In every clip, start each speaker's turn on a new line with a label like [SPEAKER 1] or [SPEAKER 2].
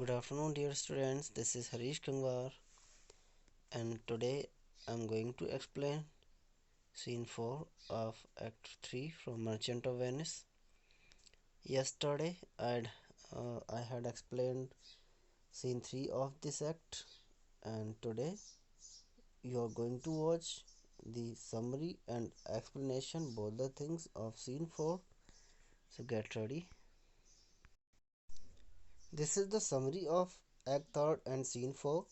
[SPEAKER 1] Good afternoon, dear students. This is Harish Kangwar, and today I'm going to explain scene 4 of Act 3 from Merchant of Venice. Yesterday, I had explained scene 3 of this act, and today you are going to watch the summary and explanation both the things of scene 4. So get ready. This is the summary of Act 3 and scene 4.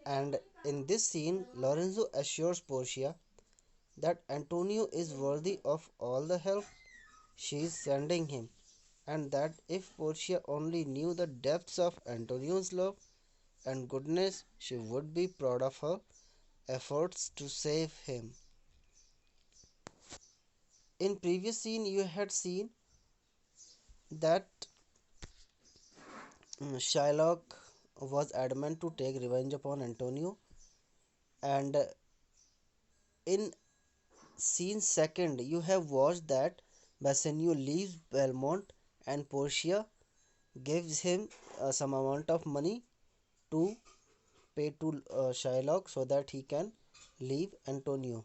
[SPEAKER 1] And in this scene, Lorenzo assures Portia that Antonio is worthy of all the help she is sending him, and that if Portia only knew the depths of Antonio's love and goodness, she would be proud of her efforts to save him. In previous scene, you had seen that Shylock was adamant to take revenge upon Antonio, and in scene second, you have watched that Bassanio leaves Belmont and Portia gives him some amount of money to pay to Shylock so that he can leave Antonio.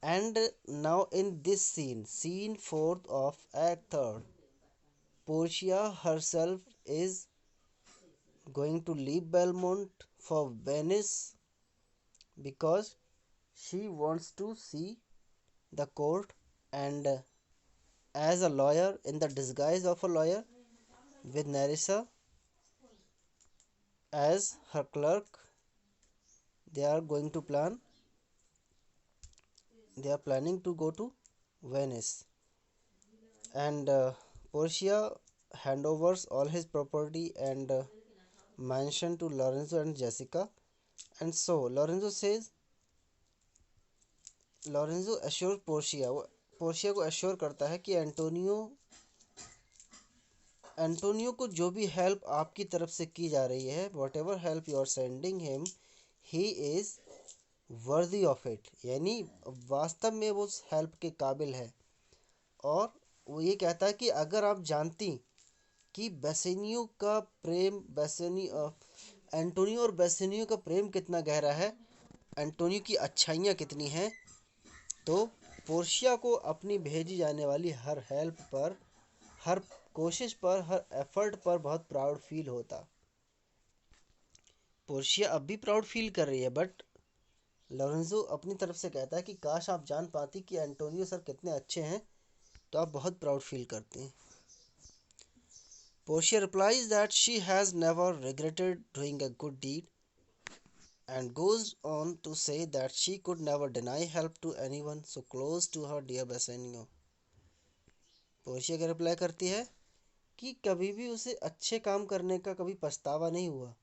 [SPEAKER 1] And now in this scene, scene 4th of Act 3rd, Portia herself is going to leave Belmont for Venice because she wants to see the court, and as a lawyer, in the disguise of a lawyer, with Nerissa as her clerk, they are going to they are planning to go to Venice, and Portia handovers all his property and mansion to Lorenzo and Jessica. And so Lorenzo assures Portia को assure करता है कि Antonio को जो भी help आपकी तरफ से की जा रही है, whatever help you are sending him, he is worthy of it, यानी वास्तव में वो उस हेल्प के काबिल है। और वो ये कहता है कि अगर आप जानती कि बेसेनियो का प्रेम एंटोनियो और बेसेनियो का प्रेम कितना गहरा है, एंटोनियो की अच्छाइयाँ कितनी हैं, तो पोर्शिया को अपनी भेजी जाने वाली हर हेल्प पर, हर कोशिश पर, हर एफर्ट पर बहुत प्राउड फील होता। पोर्शिया अब भी प्राउड फील कर रही है, बट लोरेंजो अपनी तरफ से कहता है कि काश आप जान पाती कि एंटोनियो सर कितने अच्छे हैं, तो आप बहुत प्राउड फील करते हैं। Portia replies that she has never regretted doing a good deed and goes on to say that she could never deny help to anyone so close to her dear Bassanio. Portia क्या reply करती है कि कभी भी उसे अच्छे काम करने का कभी पछतावा नहीं हुआ,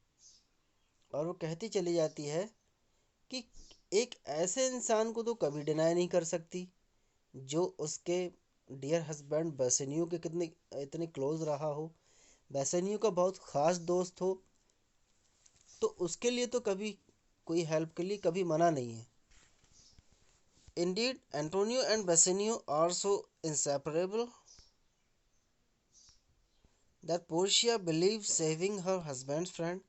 [SPEAKER 1] और वो कहती चली जाती है कि एक ऐसे इंसान को तो कभी डिनाई नहीं कर सकती जो उसके डियर हस्बैंड बेसेनियो के कितने इतने क्लोज रहा हो, बेसेनियो का बहुत ख़ास दोस्त हो, तो उसके लिए तो कभी कोई हेल्प के लिए कभी मना नहीं है। Indeed, Antonio and Bassanio are so inseparable that Portia believes saving her husband's friend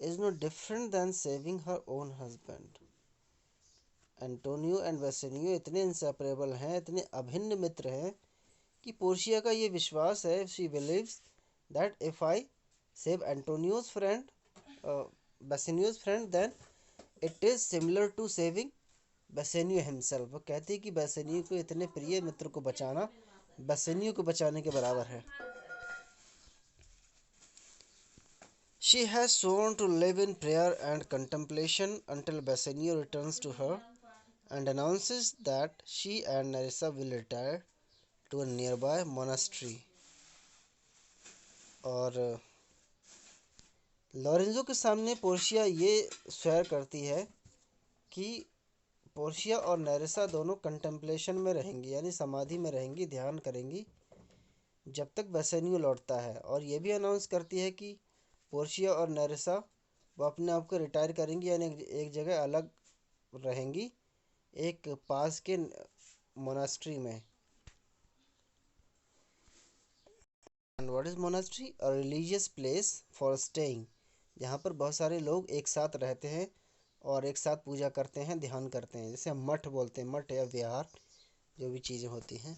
[SPEAKER 1] is no different than saving her own husband. Antonio and Bassanio इतने इंसेपरेबल हैं, इतने अभिन्न मित्र हैं कि पोर्शिया का ये विश्वास है, she believes that if I save Antonio's friend Bassanio's friend then it is similar to saving Bassanio himself. वो कहती है कि बेसेनियो को इतने प्रिय मित्र को बचाना बेसेनियो को बचाने के बराबर है। She has sworn to live in prayer and contemplation until Bassanio returns to her and announces that she and Nerissa will retire to a nearby monastery. और लॉरेंजो के सामने पोर्शिया ये स्वेयर करती है कि पोर्शिया और नेरेसा दोनों कंटेम्पलेशन में रहेंगी, यानी समाधि में रहेंगी, ध्यान करेंगी जब तक बेसेनियो लौटता है। और ये भी अनाउंस करती है कि पोर्शिया और नेरेसा वो अपने आप को रिटायर करेंगी, यानी एक जगह अलग रहेंगी, एक पास के मोनास्ट्री में। And what is monastery? A religious place for staying, जहाँ पर बहुत सारे लोग एक साथ रहते हैं और एक साथ पूजा करते हैं, ध्यान करते हैं, जैसे हम मठ बोलते हैं, मठ या विहार, जो भी चीज़ें होती हैं।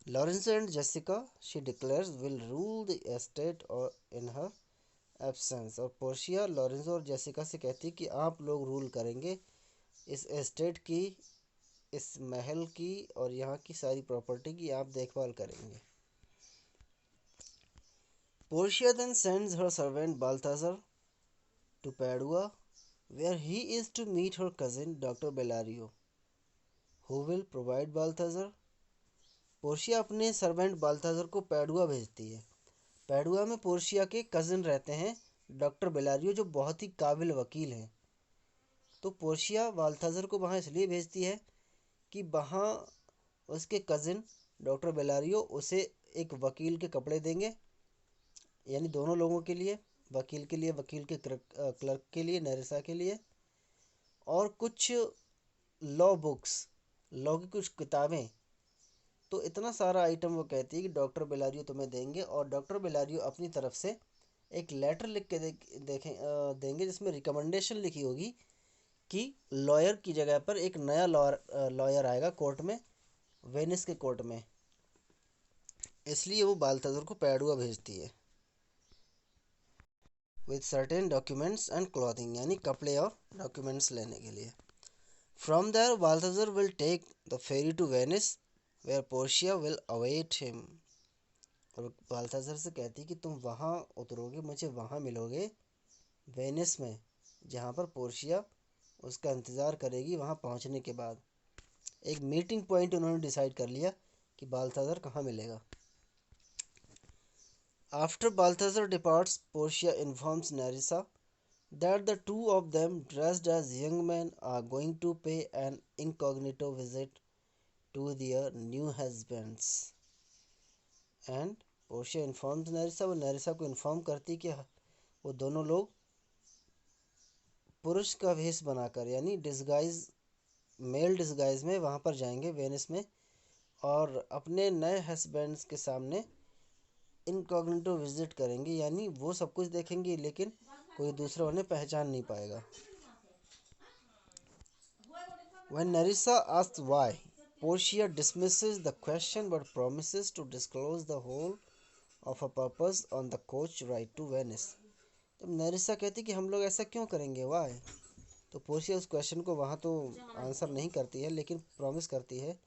[SPEAKER 1] Lorenzo and Jessica she declares will rule the estate और इन हर एब्सेंस। और पोर्शिया लॉरेंसो और जेसिका से कहती है कि आप लोग रूल करेंगे इस एस्टेट की, इस महल की और यहाँ की सारी प्रॉपर्टी की आप देखभाल करेंगे। Portia then sends her servant Balthazar to Padua, where he is to meet her cousin Dr. Bellario, who will provide Balthazar. Portia अपने सर्वेंट बाल्थाजर को पैडुआ भेजती है। पैडुआ में पोर्शिया के कज़न रहते हैं डॉक्टर बेलारियो, जो बहुत ही काबिल वकील हैं। तो पोर्शिया बाल्थाजर को वहाँ इसलिए भेजती है कि वहाँ उसके कज़न डॉक्टर बेलारियो उसे एक वकील के कपड़े देंगे, यानी दोनों लोगों के लिए, वकील के लिए, वकील के क्लर्क के लिए, नरेसा के लिए, और कुछ लॉ बुक्स, लॉ की कुछ किताबें। तो इतना सारा आइटम वो कहती है कि डॉक्टर बेलारियो तुम्हें देंगे, और डॉक्टर बेलारियो अपनी तरफ से एक लेटर लिख के देंगे जिसमें रिकमेंडेशन लिखी होगी कि लॉयर की जगह पर एक नया लॉयर आएगा कोर्ट में, वेनिस के कोर्ट में। इसलिए वो बाल्थाजर को पैडुआ भेजती है with certain documents and clothing, यानी कपड़े और डॉक्यूमेंट्स लेने के लिए। From there Balthazar will take the ferry to Venice where Portia will await him. और बाल्थाजर से कहती कि तुम वहाँ उतरोगे, मुझे वहाँ मिलोगे वेनिस में, जहाँ पर पोर्शिया उसका इंतज़ार करेगी। वहाँ पहुँचने के बाद एक मीटिंग पॉइंट उन्होंने डिसाइड कर लिया कि बाल्थाजर कहाँ मिलेगा। After Balthazar departs, Portia informs Nerissa that the two of them, dressed as young men, are going to pay an incognito visit to their new husbands. And Portia informs Nerissa, वो Nerissa को inform करती कि वो दोनों लोग पुरुष का वेश बनाकर, यानी डिस्गाइज, मेल डिस्गाइज में वहाँ पर जाएंगे वेनिस में, और अपने नए हस्बैंड्स के सामने इनकॉग्निटो विजिट करेंगे, यानी वो सब कुछ देखेंगे लेकिन कोई दूसरा उन्हें पहचान नहीं पाएगा। When Nerissa asks why, Portia dismisses the question but promises to disclose the whole of her purpose on the coach ride to Venice. तो नेरिसा कहती कि हम लोग ऐसा क्यों करेंगे, वाई? तो पोर्शिया उस क्वेश्चन को वहाँ तो आंसर नहीं करती है, लेकिन प्रॉमिस करती है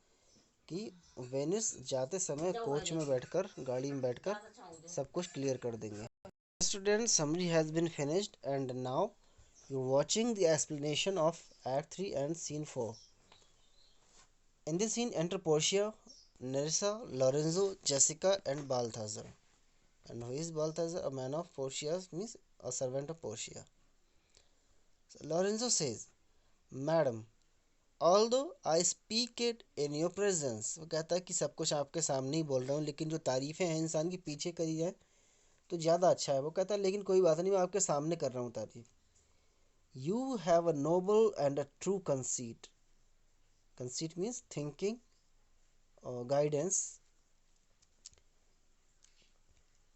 [SPEAKER 1] कि वेनिस जाते समय कोच में बैठकर, गाड़ी में बैठकर सब कुछ क्लियर कर देंगे। Student summary has been finished and now you're watching the explanation of Act 3 and Scene 4. In this scene enter Portia, Nerissa, Lorenzo, Jessica and Balthazar. And who is Balthazar? A man of Portia's, means a servant of Portia. So Lorenzo says, Madam, although I speak it in your presence, वो कहता है कि सब कुछ आपके सामने ही बोल रहा हूँ, लेकिन जो तारीफ़ें हैं इंसान की पीछे करी जाए तो ज़्यादा अच्छा है। वो कहता है लेकिन कोई बात नहीं, मैं आपके सामने कर रहा हूँ तारीफ़। You have a noble and a true conceit. Conceit means thinking or guidance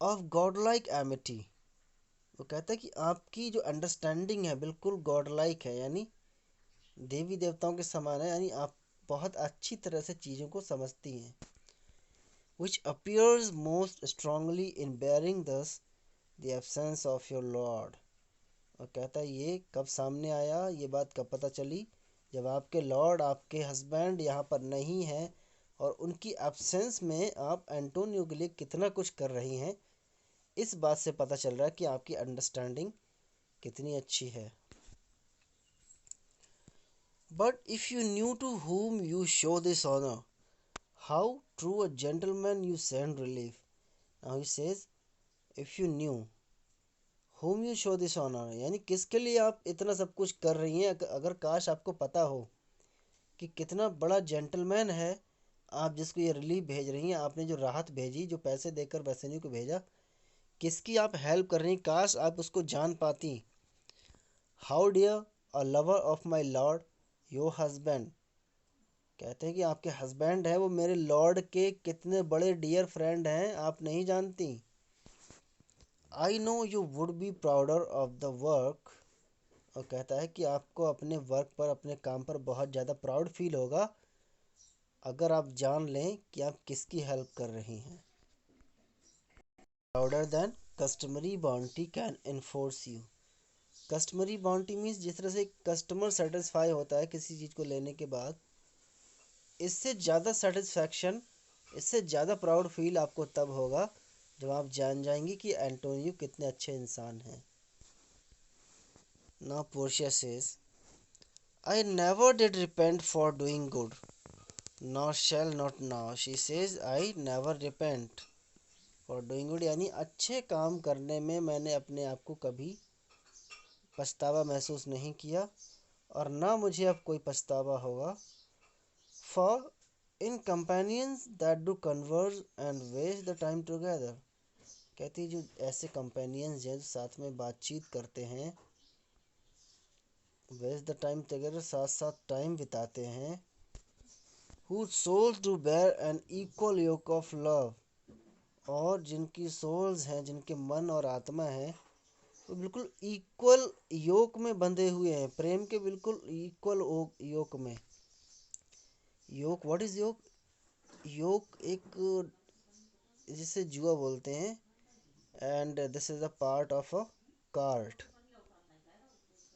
[SPEAKER 1] of godlike amity. वो कहता है कि आपकी जो अंडरस्टैंडिंग है बिल्कुल गॉडलाइक है, यानी देवी देवताओं के समान है, यानी आप बहुत अच्छी तरह से चीज़ों को समझती हैं। Which appears most strongly in bearing thus the absence of your lord. और कहता है ये कब सामने आया, ये बात कब पता चली, जब आपके लॉर्ड, आपके हस्बैंड यहाँ पर नहीं हैं और उनकी एब्सेंस में आप एंटोनियो के लिए कितना कुछ कर रही हैं। इस बात से पता चल रहा है कि आपकी अंडरस्टैंडिंग कितनी अच्छी है। But if you knew to whom you show this honor, how true a gentleman you send relief. Now he says, if you knew whom you show this honor, यानी किसके लिए आप इतना सब कुछ कर रही हैं। अगर काश आपको पता हो कि कितना बड़ा जेंटलमैन है आप, जिसको ये रिलीफ भेज रही हैं, आपने जो राहत भेजी, जो पैसे देकर बेसनियो को भेजा, किसकी आप हेल्प कर रही हैं, काश आप उसको जान पाती। How dear a lover of my lord your husband, कहते हैं कि आपके हस्बैंड हैं वो मेरे लॉर्ड के कितने बड़े डियर फ्रेंड हैं, आप नहीं जानती। I know you would be prouder of the work. और कहता है कि आपको अपने वर्क पर, अपने काम पर बहुत ज़्यादा प्राउड फील होगा अगर आप जान लें कि आप किसकी हेल्प कर रही हैं। Prouder than customary bounty can enforce you. Customary bounty means जिस तरह से कस्टमर सेटिस्फाई होता है किसी चीज़ को लेने के बाद, इससे ज़्यादा सेटिस्फैक्शन, इससे ज़्यादा प्राउड फील आपको तब होगा जब आप जान जाएंगे कि एंटोनियो कितने अच्छे इंसान हैं। Now Portia says, I never did repent for doing good nor shall not now. She says I never repent for doing good, यानी अच्छे काम करने में मैंने अपने आप को कभी पछतावा महसूस नहीं किया और ना मुझे अब कोई पछतावा होगा। For in companions that do converse and waste the time together. कहती जो ऐसे कंपेनियंस हैं जो साथ में बातचीत करते हैं, वेस्ट द टाइम टुगेदर साथ साथ टाइम बिताते हैं, whose souls do bear an equal yoke of love, और जिनकी सोल्स हैं, जिनके मन और आत्मा हैं वो बिल्कुल इक्वल योक में बंधे हुए हैं, प्रेम के बिल्कुल इक्वल योक में। योक, व्हाट इज योक? योक एक, जिसे जुआ बोलते हैं, and this is a part of a cart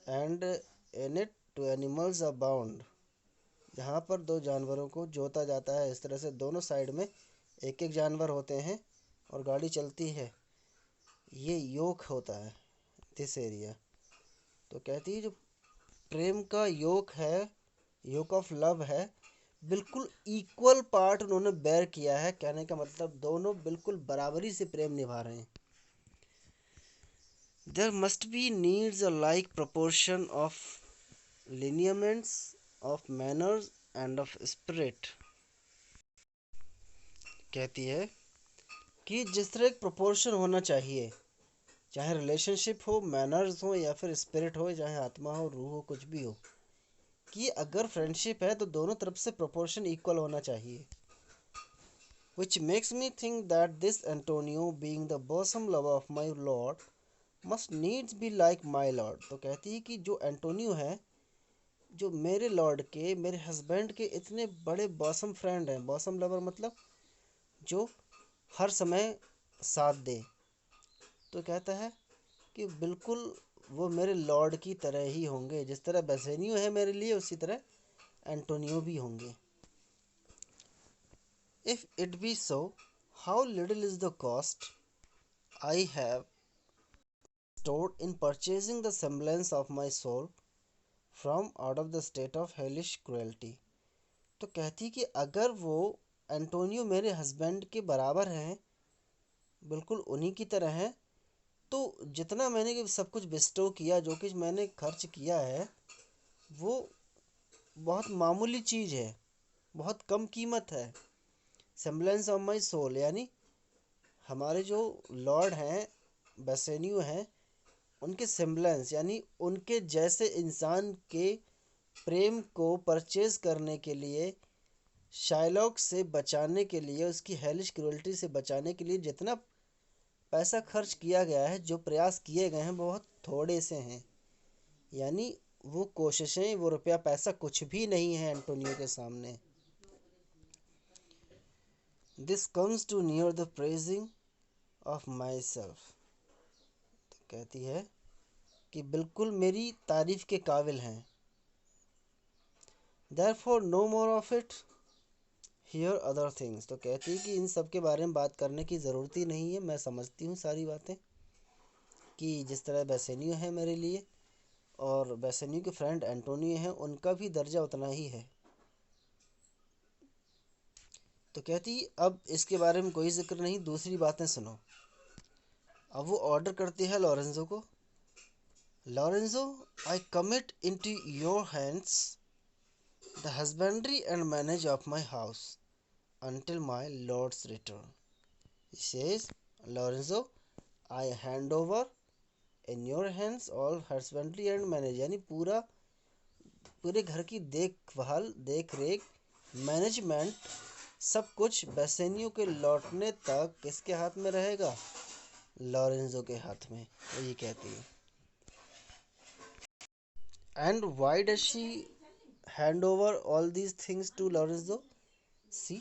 [SPEAKER 1] and in it two animals are bound. जहाँ पर दो जानवरों को जोता जाता है, इस तरह से दोनों साइड में एक एक जानवर होते हैं और गाड़ी चलती है, ये योक होता है, दिस एरिया। तो कहती है जो प्रेम का योक है, योक ऑफ लव है, बिल्कुल इक्वल पार्ट उन्होंने बेयर किया है। कहने का मतलब दोनों बिल्कुल बराबरी से प्रेम निभा रहे हैं। There must be needs a like proportion of lineaments, of manners and of spirit. कहती है कि जिस तरह एक प्रोपोर्शन होना चाहिए, चाहे रिलेशनशिप हो, मैनर्स हो या फिर स्पिरिट हो, चाहे आत्मा हो, रूह हो, कुछ भी हो, कि अगर फ्रेंडशिप है तो दोनों तरफ से प्रोपोर्शन इक्वल होना चाहिए। which makes me think that this Antonio, being the bosom lover of my lord, must needs be like my lord। तो कहती है कि जो एंटोनियो है, जो मेरे लॉर्ड के, मेरे हस्बैंड के इतने बड़े बॉसम फ्रेंड हैं। बॉसम लवर मतलब जो हर समय साथ दे। तो कहता है कि बिल्कुल वो मेरे लॉर्ड की तरह ही होंगे, जिस तरह बेसेनियो है मेरे लिए उसी तरह एंटोनियो भी होंगे। If it be so, how little is the cost I have stored in purchasing the semblance of my soul from out of the state of hellish cruelty। तो कहती कि अगर वो एंटोनियो मेरे हस्बैंड के बराबर हैं, बिल्कुल उन्हीं की तरह हैं, तो जितना मैंने सब कुछ बिस्टो किया, जो कुछ मैंने खर्च किया है, वो बहुत मामूली चीज़ है, बहुत कम कीमत है। सेम्बलेंस ऑफ माई सोल, यानी हमारे जो लॉर्ड हैं, बेसेनियो हैं, उनके सेम्बलेंस यानी उनके जैसे इंसान के प्रेम को परचेज करने के लिए, शाइलॉक से बचाने के लिए, उसकी हेलिश क्रूअल्टी से बचाने के लिए जितना पैसा खर्च किया गया है, जो प्रयास किए गए हैं, बहुत थोड़े से हैं। यानी वो कोशिशें, वो रुपया पैसा कुछ भी नहीं है एंटोनियो के सामने। This comes too near the praising of myself. तो कहती है कि बिल्कुल मेरी तारीफ के काबिल हैं। Therefore no more of it, hear other things। तो कहती है कि इन सब के बारे में बात करने की ज़रूरत ही नहीं है, मैं समझती हूँ सारी बातें, कि जिस तरह बेसेनियो है मेरे लिए और बेसेनियो के फ्रेंड एंटोनियो हैं, उनका भी दर्जा उतना ही है। तो कहती अब इसके बारे में कोई जिक्र नहीं, दूसरी बातें सुनो। अब वो ऑर्डर करती है लॉरेंजो को, Lorenzo I commit into your hands the husbandry and manage of my house until my lord's return। He says, Lorenzo, I hand over in your hands all husbandry and manage, यानी पूरे घर की देखभाल, देख रेख, management, सब कुछ Bassanio के लौटने तक किसके हाथ में रहेगा? लॉरेंजो के हाथ में, वो ये कहती है। And why does she hand over all these things to Lorenzo? She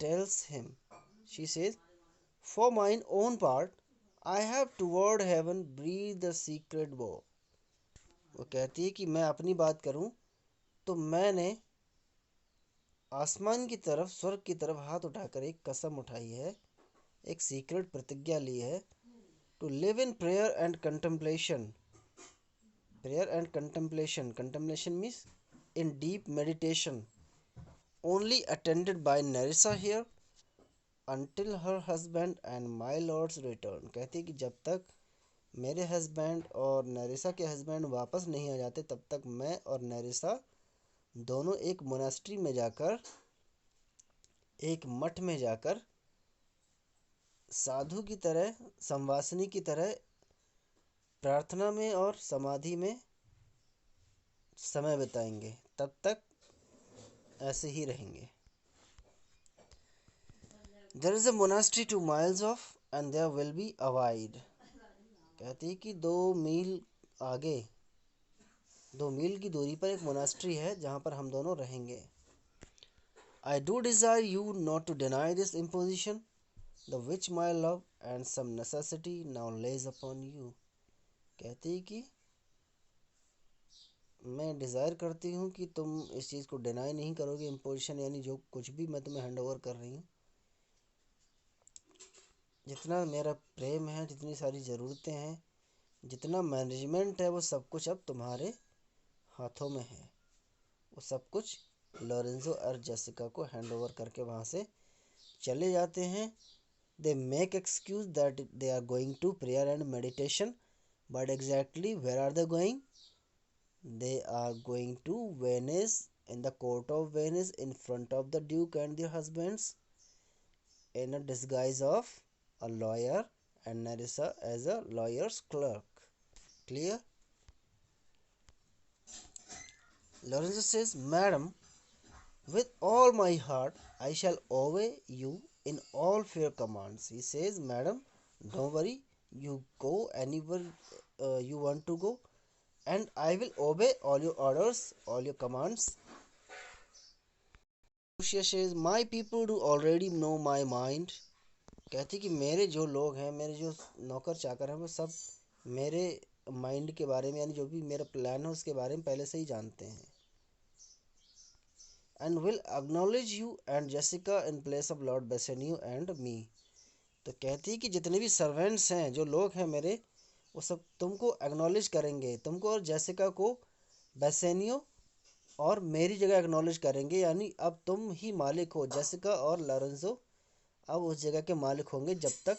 [SPEAKER 1] tells him, she says, for mine own part, I have toward heaven breathed the secret vow. वो कहती है कि मैं अपनी बात करूं तो मैंने आसमान की तरफ, स्वर्ग की तरफ हाथ उठाकर एक कसम उठाई है, एक सीक्रेट प्रतिज्ञा ली है, to live in prayer and contemplation. Prayer and contemplation, contemplation means in deep meditation, only attended by Nerissa here until her husband and my lord's return. कहती है कि जब तक मेरे हस्बैंड और नरिसा के हस्बैंड वापस नहीं आ जाते तब तक मैं और नरिसा दोनों एक मोनास्ट्री में जाकर, एक मठ में जाकर साधु की तरह, संवासिनी की तरह प्रार्थना में और समाधि में समय बिताएंगे, तब तक ऐसे ही रहेंगे. There is a monastery 2 miles off and there will be a wide. कहती है कि 2 मील आगे, 2 मील की दूरी पर एक मोनास्ट्री है जहाँ पर हम दोनों रहेंगे. I do desire you not to deny this imposition, the which my love and some necessity now lays upon you. कहती है कि मैं डिज़ायर करती हूँ कि तुम इस चीज़ को डिनाई नहीं करोगे, इम्पोजिशन यानी जो कुछ भी मैं तुम्हें हैंड ओवर कर रही हूँ, जितना मेरा प्रेम है, जितनी सारी ज़रूरतें हैं, जितना मैनेजमेंट है, वो सब कुछ अब तुम्हारे हाथों में है. वो सब कुछ लॉरेंजो और जेसिका को हैंड ओवर करके वहाँ से चले जाते हैं. They make excuse that they are going to prayer and meditation, but exactly where are they going? They are going to Venice, in the court of Venice, in front of the Duke and their husbands, in a disguise of a lawyer, and Nerissa as a lawyer's clerk. Clear? Lorenzo says, Madam, with all my heart, I shall obey you in all fair commands. He says, Madam, don't worry, you go anywhere you want to go, and I will obey all your orders, all your commands. Portia says, My people do already know my mind. कहती कि मेरे जो लोग हैं, मेरे जो नौकर चाकर हैं, वो सब मेरे माइंड के बारे में, यानी जो भी मेरा प्लान है उसके बारे में पहले से ही जानते हैं. And will acknowledge you and Jessica in place of Lord Bassanio and me. तो कहती है कि जितने भी सर्वेंट्स हैं, जो लोग हैं मेरे, वो सब तुमको एक्नॉलेज करेंगे, तुमको और जेसिका को बेसेनियो और मेरी जगह एक्नॉलेज करेंगे. यानी अब तुम ही मालिक हो, जेसिका और लॉरेंजो अब उस जगह के मालिक होंगे जब तक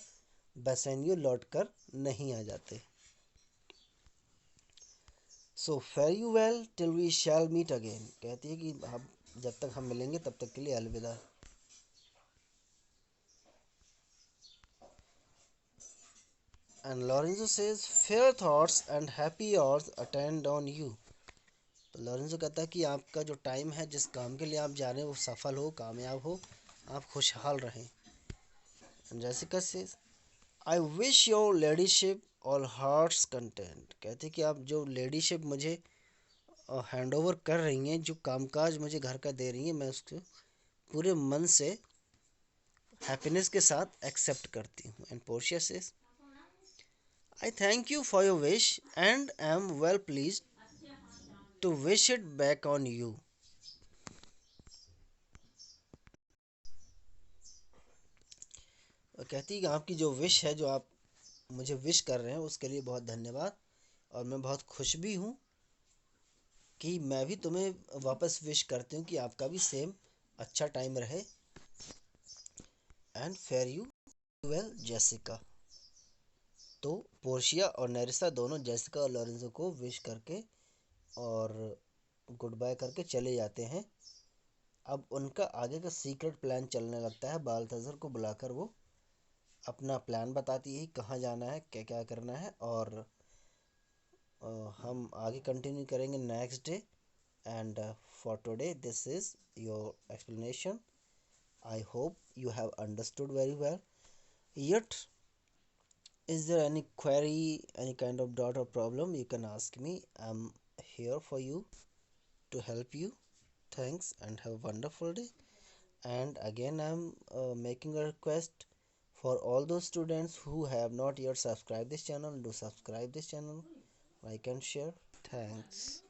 [SPEAKER 1] बेसेनियो लौट कर नहीं आ जाते. So fare you well till we shall meet again. कहती है कि अब जब तक हम मिलेंगे तब तक के लिए अलविदा. And Lorenzo says, fair thoughts and happy hours attend on you. तो लॉरेंजो कहता है कि आपका जो टाइम है, जिस काम के लिए आप जा रहे हैं, वो सफल हो, कामयाब हो, आप खुशहाल रहें. And Jessica says, I wish your ladyship all hearts content. कहते कि आप जो लेडीशिप मुझे हैंड ओवर कर रही हैं, जो कामकाज मुझे घर का दे रही हैं, मैं उसको पूरे मन से हैप्पीनेस के साथ एक्सेप्ट करती हूँ. And Portia says, I thank you for your wish and am well pleased to wish it back on you. और कहती है कि आपकी जो विश है, जो आप मुझे विश कर रहे हैं, उसके लिए बहुत धन्यवाद, और मैं बहुत खुश भी हूँ कि मैं भी तुम्हें वापस विश करती हूँ कि आपका भी सेम अच्छा टाइम रहे. And fair you well Jessica. तो पोर्शिया और नेरिसा दोनों जेसिका और लॉरेंजो को विश करके और गुड बाय करके चले जाते हैं. अब उनका आगे का सीक्रेट प्लान चलने लगता है. बाल्थाजर को बुलाकर वो अपना प्लान बताती है कहाँ जाना है, क्या क्या करना है, और हम आगे कंटिन्यू करेंगे next day. And for today this is your explanation. I hope you have understood very well. Yet Is there any query, any kind of doubt or problem, you can ask me. I'm here for you to help you. Thanks and have a wonderful day. And again, I'm making a request for all those students who have not yet subscribed this channel. Do subscribe this channel, like and share. Thanks.